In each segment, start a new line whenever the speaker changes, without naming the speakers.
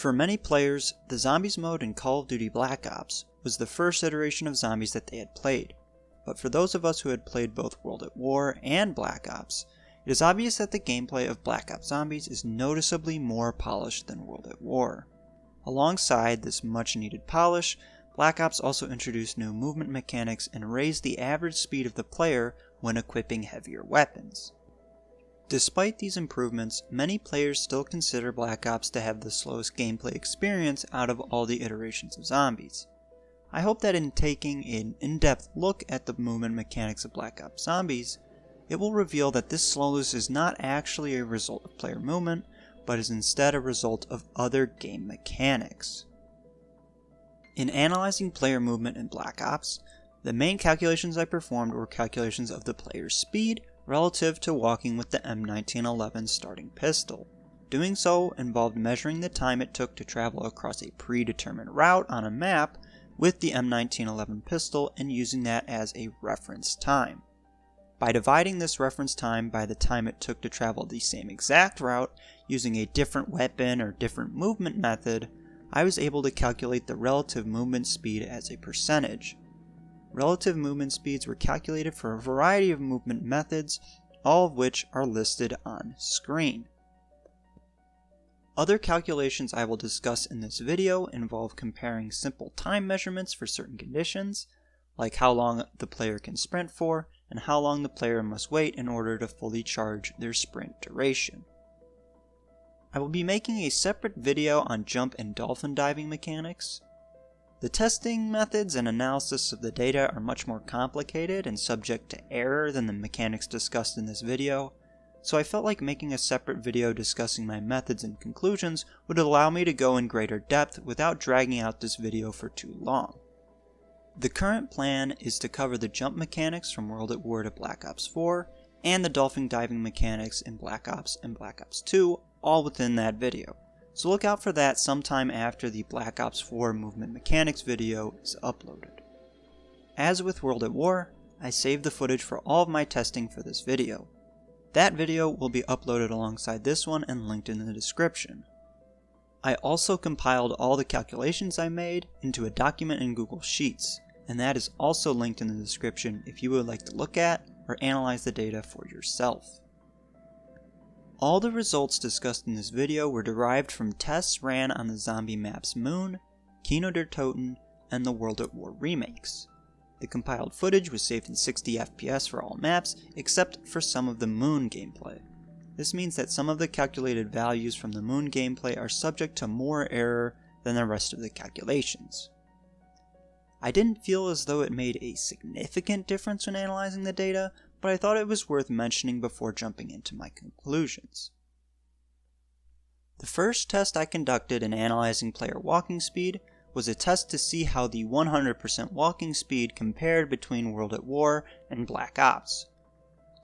For many players, the Zombies mode in Call of Duty Black Ops was the first iteration of zombies that they had played. But for those of us who had played both World at War and Black Ops, it is obvious that the gameplay of Black Ops Zombies is noticeably more polished than World at War. Alongside this much needed polish, Black Ops also introduced new movement mechanics and raised the average speed of the player when equipping heavier weapons. Despite these improvements, many players still consider Black Ops to have the slowest gameplay experience out of all the iterations of Zombies. I hope that in taking an in-depth look at the movement mechanics of Black Ops Zombies, it will reveal that this slowness is not actually a result of player movement, but is instead a result of other game mechanics. In analyzing player movement in Black Ops, the main calculations I performed were calculations of the player's speed relative to walking with the M1911 starting pistol. Doing so involved measuring the time it took to travel across a predetermined route on a map with the M1911 pistol and using that as a reference time. By dividing this reference time by the time it took to travel the same exact route using a different weapon or different movement method, I was able to calculate the relative movement speed as a percentage. Relative movement speeds were calculated for a variety of movement methods, all of which are listed on screen. Other calculations I will discuss in this video involve comparing simple time measurements for certain conditions, like how long the player can sprint for, and how long the player must wait in order to fully charge their sprint duration. I will be making a separate video on jump and dolphin diving mechanics. The testing methods and analysis of the data are much more complicated and subject to error than the mechanics discussed in this video, so I felt like making a separate video discussing my methods and conclusions would allow me to go in greater depth without dragging out this video for too long. The current plan is to cover the jump mechanics from World at War to Black Ops 4, and the dolphin diving mechanics in Black Ops and Black Ops 2, all within that video. So look out for that sometime after the Black Ops 4 movement mechanics video is uploaded. As with World at War, I saved the footage for all of my testing for this video. That video will be uploaded alongside this one and linked in the description. I also compiled all the calculations I made into a document in Google Sheets, and that is also linked in the description if you would like to look at or analyze the data for yourself. All the results discussed in this video were derived from tests ran on the zombie maps Moon, Kino der Toten, and the World at War remakes. The compiled footage was saved in 60 FPS for all maps, except for some of the Moon gameplay. This means that some of the calculated values from the Moon gameplay are subject to more error than the rest of the calculations. I didn't feel as though it made a significant difference when analyzing the data, but I thought it was worth mentioning before jumping into my conclusions. The first test I conducted in analyzing player walking speed was a test to see how the 100% walking speed compared between World at War and Black Ops.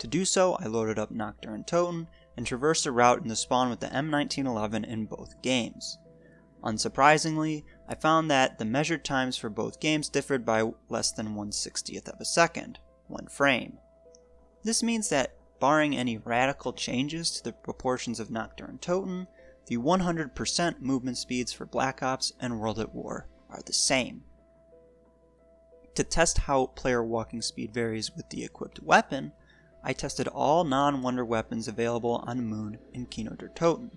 To do so, I loaded up Nocturne and Toten and traversed a route in the spawn with the M1911 in both games. Unsurprisingly, I found that the measured times for both games differed by less than 1/60th of a second, one frame. This means that, barring any radical changes to the proportions of Nocturne and Toten, the 100% movement speeds for Black Ops and World at War are the same. To test how player walking speed varies with the equipped weapon, I tested all non-wonder weapons available on Moon and Kino der Toten.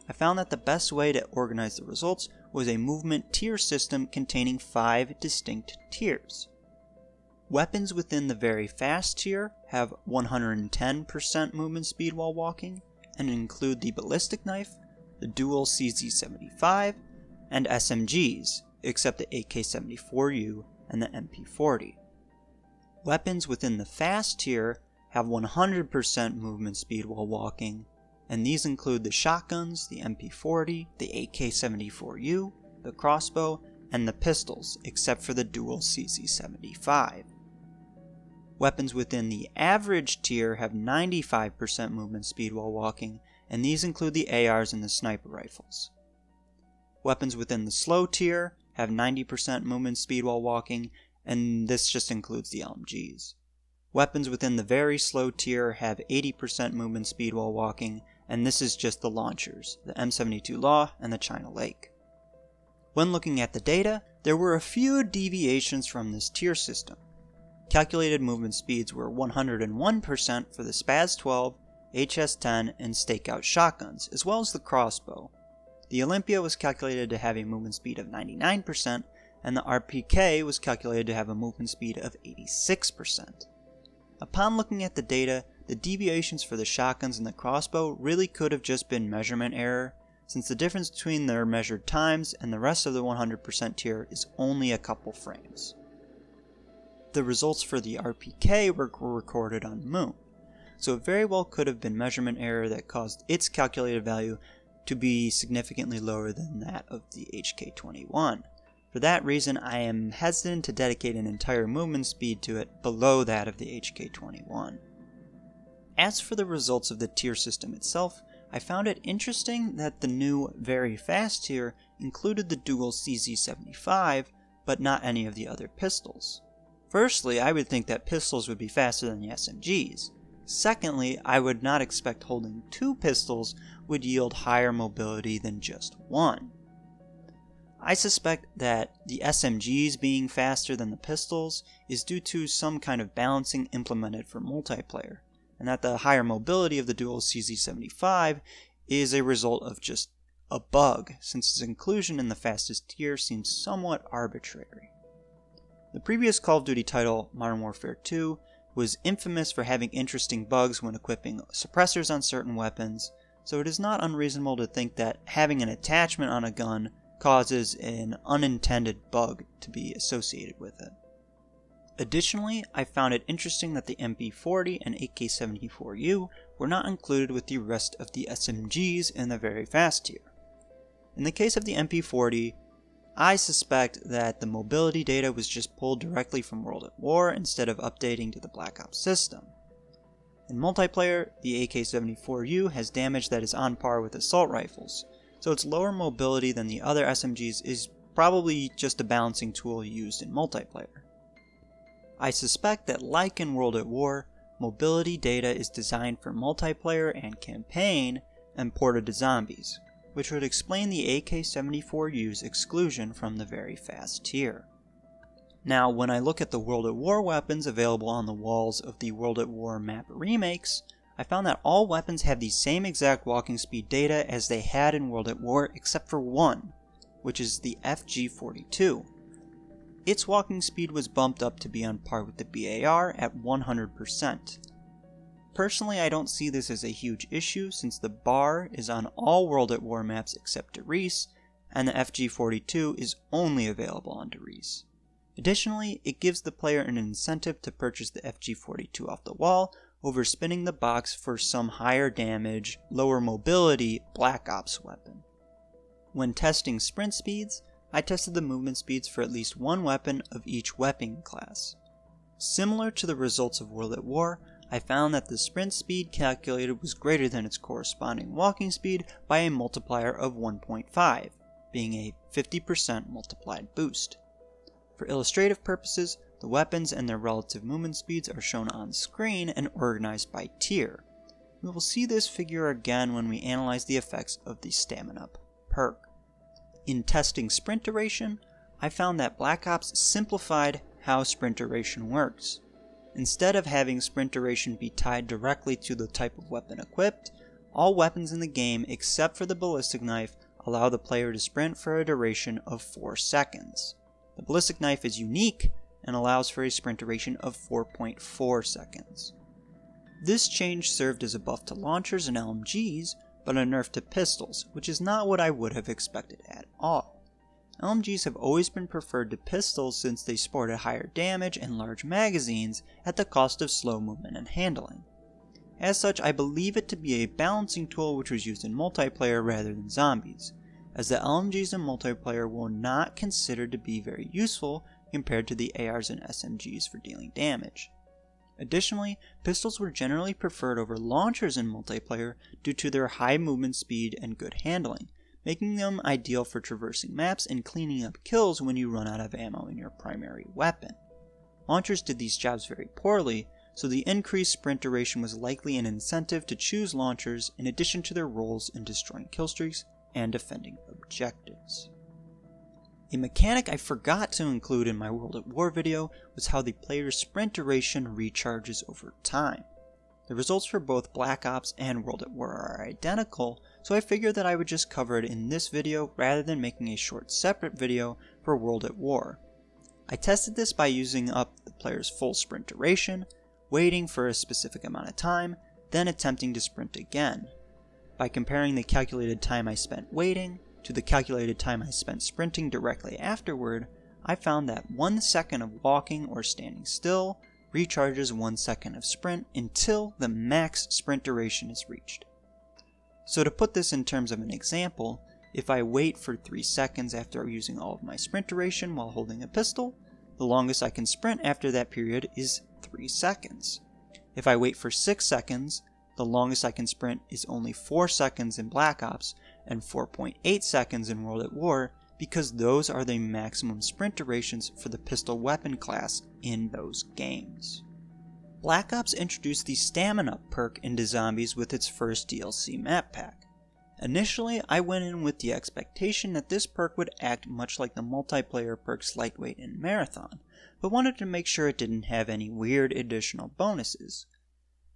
I found that the best way to organize the results was a movement tier system containing 5 distinct tiers. Weapons within the very fast tier have 110% movement speed while walking, and include the ballistic knife, the dual CZ75, and SMGs, except the AK-74U and the MP40. Weapons within the fast tier have 100% movement speed while walking, and these include the shotguns, the MP40, the AK-74U, the crossbow, and the pistols, except for the dual CZ75. Weapons within the average tier have 95% movement speed while walking, and these include the ARs and the sniper rifles. Weapons within the slow tier have 90% movement speed while walking, and this just includes the LMGs. Weapons within the very slow tier have 80% movement speed while walking, and this is just the launchers, the M72 Law and the China Lake. When looking at the data, there were a few deviations from this tier system. Calculated movement speeds were 101% for the SPAS 12, HS-10, and Stakeout shotguns, as well as the crossbow. The Olympia was calculated to have a movement speed of 99%, and the RPK was calculated to have a movement speed of 86%. Upon looking at the data, the deviations for the shotguns and the crossbow really could have just been measurement error, since the difference between their measured times and the rest of the 100% tier is only a couple frames. The results for the RPK were recorded on Moon, so it very well could have been measurement error that caused its calculated value to be significantly lower than that of the HK21. For that reason, I am hesitant to dedicate an entire movement speed to it below that of the HK21. As for the results of the tier system itself, I found it interesting that the new Very Fast tier included the dual CZ75, but not any of the other pistols. Firstly, I would think that pistols would be faster than the SMGs. Secondly, I would not expect holding 2 pistols would yield higher mobility than just 1. I suspect that the SMGs being faster than the pistols is due to some kind of balancing implemented for multiplayer, and that the higher mobility of the dual CZ75 is a result of just a bug, since its inclusion in the fastest tier seems somewhat arbitrary. The previous Call of Duty title, Modern Warfare 2, was infamous for having interesting bugs when equipping suppressors on certain weapons, so it is not unreasonable to think that having an attachment on a gun causes an unintended bug to be associated with it. Additionally, I found it interesting that the MP40 and AK-74U were not included with the rest of the SMGs in the Very Fast tier. In the case of the MP40, I suspect that the mobility data was just pulled directly from World at War instead of updating to the Black Ops system. In multiplayer, the AK-74U has damage that is on par with assault rifles, so its lower mobility than the other SMGs is probably just a balancing tool used in multiplayer. I suspect that, like in World at War, mobility data is designed for multiplayer and campaign and ported to zombies, which would explain the AK-74U's exclusion from the Very Fast tier. Now, when I look at the World at War weapons available on the walls of the World at War map remakes, I found that all weapons have the same exact walking speed data as they had in World at War except for one, which is the FG-42. Its walking speed was bumped up to be on par with the BAR at 100%. Personally, I don't see this as a huge issue since the bar is on all World at War maps except Derice, and the FG-42 is only available on Derice. Additionally, it gives the player an incentive to purchase the FG-42 off the wall over spinning the box for some higher damage, lower mobility Black Ops weapon. When testing sprint speeds, I tested the movement speeds for at least one weapon of each weapon class. Similar to the results of World at War, I found that the sprint speed calculated was greater than its corresponding walking speed by a multiplier of 1.5, being a 50% multiplied boost. For illustrative purposes, the weapons and their relative movement speeds are shown on screen and organized by tier. We will see this figure again when we analyze the effects of the Stamin-up perk. In testing sprint duration, I found that Black Ops simplified how sprint duration works. Instead of having sprint duration be tied directly to the type of weapon equipped, all weapons in the game except for the ballistic knife allow the player to sprint for a duration of 4 seconds. The ballistic knife is unique and allows for a sprint duration of 4.4 seconds. This change served as a buff to launchers and LMGs, but a nerf to pistols, which is not what I would have expected at all. LMGs have always been preferred to pistols since they sported higher damage and large magazines at the cost of slow movement and handling. As such, I believe it to be a balancing tool which was used in multiplayer rather than zombies, as the LMGs in multiplayer were not considered to be very useful compared to the ARs and SMGs for dealing damage. Additionally, pistols were generally preferred over launchers in multiplayer due to their high movement speed and good handling, making them ideal for traversing maps and cleaning up kills when you run out of ammo in your primary weapon. Launchers did these jobs very poorly, so the increased sprint duration was likely an incentive to choose launchers in addition to their roles in destroying killstreaks and defending objectives. A mechanic I forgot to include in my World at War video was how the player's sprint duration recharges over time. The results for both Black Ops and World at War are identical, so I figured that I would just cover it in this video rather than making a short separate video for World at War. I tested this by using up the player's full sprint duration, waiting for a specific amount of time, then attempting to sprint again. By comparing the calculated time I spent waiting to the calculated time I spent sprinting directly afterward, I found that 1 second of walking or standing still recharges 1 second of sprint until the max sprint duration is reached. So to put this in terms of an example, if I wait for 3 seconds after using all of my sprint duration while holding a pistol, the longest I can sprint after that period is 3 seconds. If I wait for 6 seconds, the longest I can sprint is only 4 seconds in Black Ops and 4.8 seconds in World at War, because those are the maximum sprint durations for the pistol weapon class in those games. Black Ops introduced the Stamin-up perk into zombies with its first DLC map pack. Initially, I went in with the expectation that this perk would act much like the multiplayer perks Lightweight and Marathon, but wanted to make sure it didn't have any weird additional bonuses.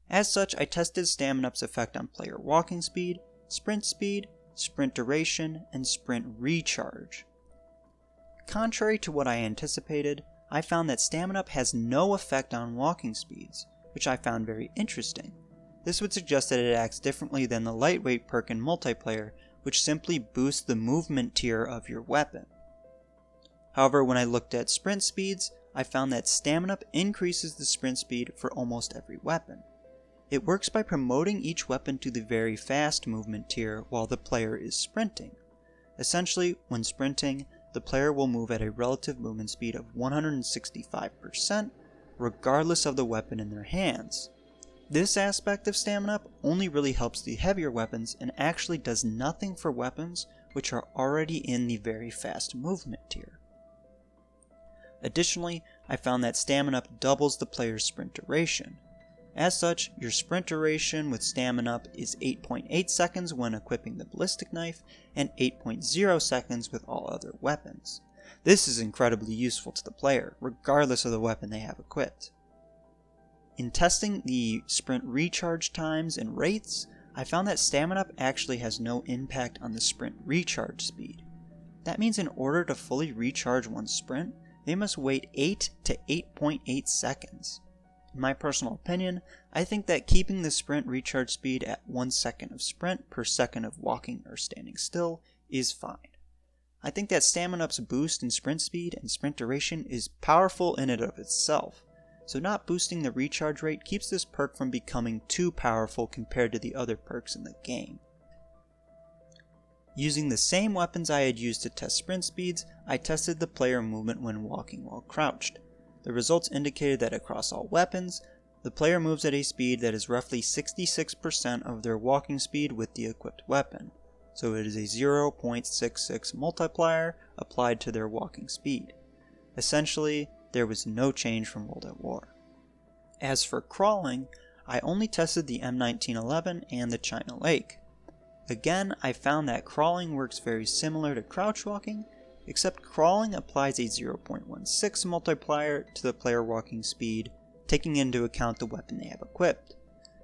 As such, I tested Stamin-up's effect on player walking speed, sprint duration, and sprint recharge. Contrary to what I anticipated, I found that Stamin-up has no effect on walking speeds, which I found very interesting. This would suggest that it acts differently than the Lightweight perk in multiplayer, which simply boosts the movement tier of your weapon. However, when I looked at sprint speeds, I found that Stamin-up increases the sprint speed for almost every weapon. It works by promoting each weapon to the very fast movement tier while the player is sprinting. Essentially, when sprinting, the player will move at a relative movement speed of 165%, regardless of the weapon in their hands. This aspect of Stamin-up only really helps the heavier weapons and actually does nothing for weapons which are already in the very fast movement tier. Additionally, I found that Stamin-up doubles the player's sprint duration. As such, your sprint duration with Stamin-up is 8.8 seconds when equipping the ballistic knife and 8.0 seconds with all other weapons. This is incredibly useful to the player, regardless of the weapon they have equipped. In testing the sprint recharge times and rates, I found that Stamin-up actually has no impact on the sprint recharge speed. That means in order to fully recharge one's sprint, they must wait 8 to 8.8 seconds. In my personal opinion, I think that keeping the sprint recharge speed at 1 second of sprint per second of walking or standing still is fine. I think that Stamin-up's boost in sprint speed and sprint duration is powerful in and of itself, so not boosting the recharge rate keeps this perk from becoming too powerful compared to the other perks in the game. Using the same weapons I had used to test sprint speeds, I tested the player movement when walking while crouched. The results indicated that across all weapons, the player moves at a speed that is roughly 66% of their walking speed with the equipped weapon, so it is a 0.66 multiplier applied to their walking speed. Essentially, there was no change from World at War. As for crawling, I only tested the M1911 and the China Lake. Again, I found that crawling works very similar to crouch walking, except crawling applies a 0.16 multiplier to the player walking speed, taking into account the weapon they have equipped.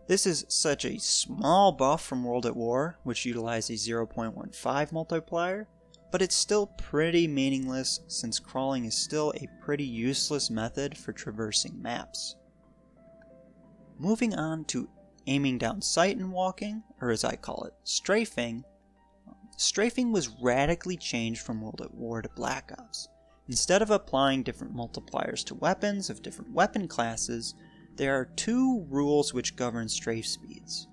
This is such a small buff from World at War, which utilized a 0.15 multiplier, but it's still pretty meaningless since crawling is still a pretty useless method for traversing maps. Moving on to aiming down sight and walking, or as I call it, strafing. Strafing was radically changed from World at War to Black Ops. Instead of applying different multipliers to weapons of different weapon classes, there are two rules which govern strafe speeds.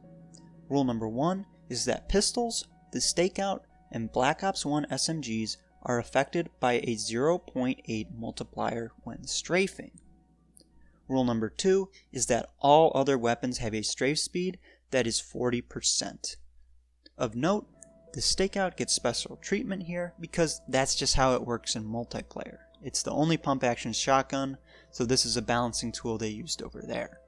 Rule number 1 is that pistols, the stakeout, and Black Ops 1 SMGs are affected by a 0.8 multiplier when strafing. Rule number 2 is that all other weapons have a strafe speed that is 40%. Of note, the stakeout gets special treatment here because that's just how it works in multiplayer. It's the only pump action shotgun, so this is a balancing tool they used over there.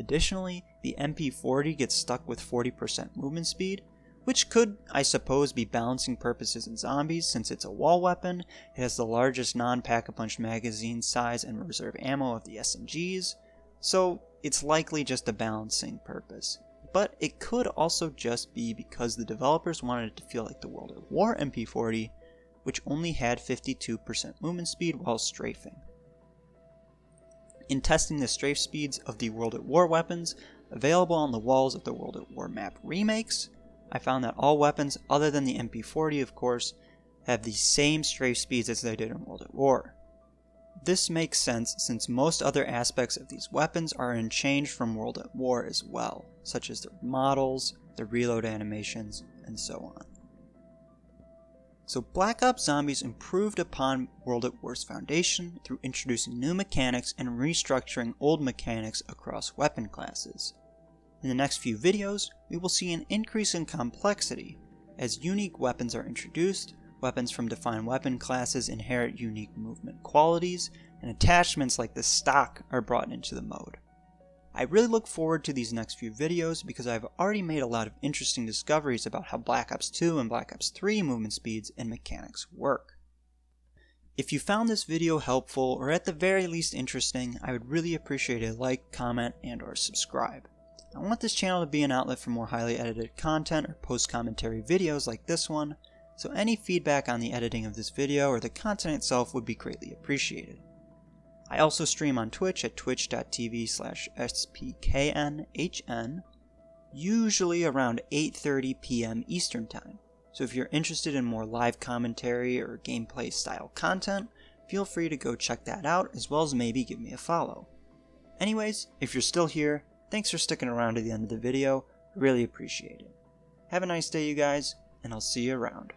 Additionally, the MP40 gets stuck with 40% movement speed, which could, I suppose, be balancing purposes in zombies since it's a wall weapon, it has the largest non-pack-a-punch magazine size and reserve ammo of the SMGs, so it's likely just a balancing purpose. But it could also just be because the developers wanted it to feel like the World at War MP40, which only had 52% movement speed while strafing. In testing the strafe speeds of the World at War weapons available on the walls of the World at War map remakes, I found that all weapons, other than the MP40 of course, have the same strafe speeds as they did in World at War. This makes sense since most other aspects of these weapons are unchanged from World at War as well, such as their models, their reload animations, and so on. So Black Ops Zombies improved upon World at War's foundation through introducing new mechanics and restructuring old mechanics across weapon classes. In the next few videos, we will see an increase in complexity as unique weapons are introduced, weapons from defined weapon classes inherit unique movement qualities, and attachments like the stock are brought into the mode. I really look forward to these next few videos because I've already made a lot of interesting discoveries about how Black Ops 2 and Black Ops 3 movement speeds and mechanics work. If you found this video helpful or at the very least interesting, I would really appreciate a like, comment, and/or subscribe. I want this channel to be an outlet for more highly edited content or post-commentary videos like this one, so any feedback on the editing of this video or the content itself would be greatly appreciated. I also stream on Twitch at twitch.tv/spknhn, usually around 8:30 p.m. Eastern Time, so if you're interested in more live commentary or gameplay style content, feel free to go check that out as well as maybe give me a follow. Anyways, if you're still here, thanks for sticking around to the end of the video, I really appreciate it. Have a nice day you guys, and I'll see you around.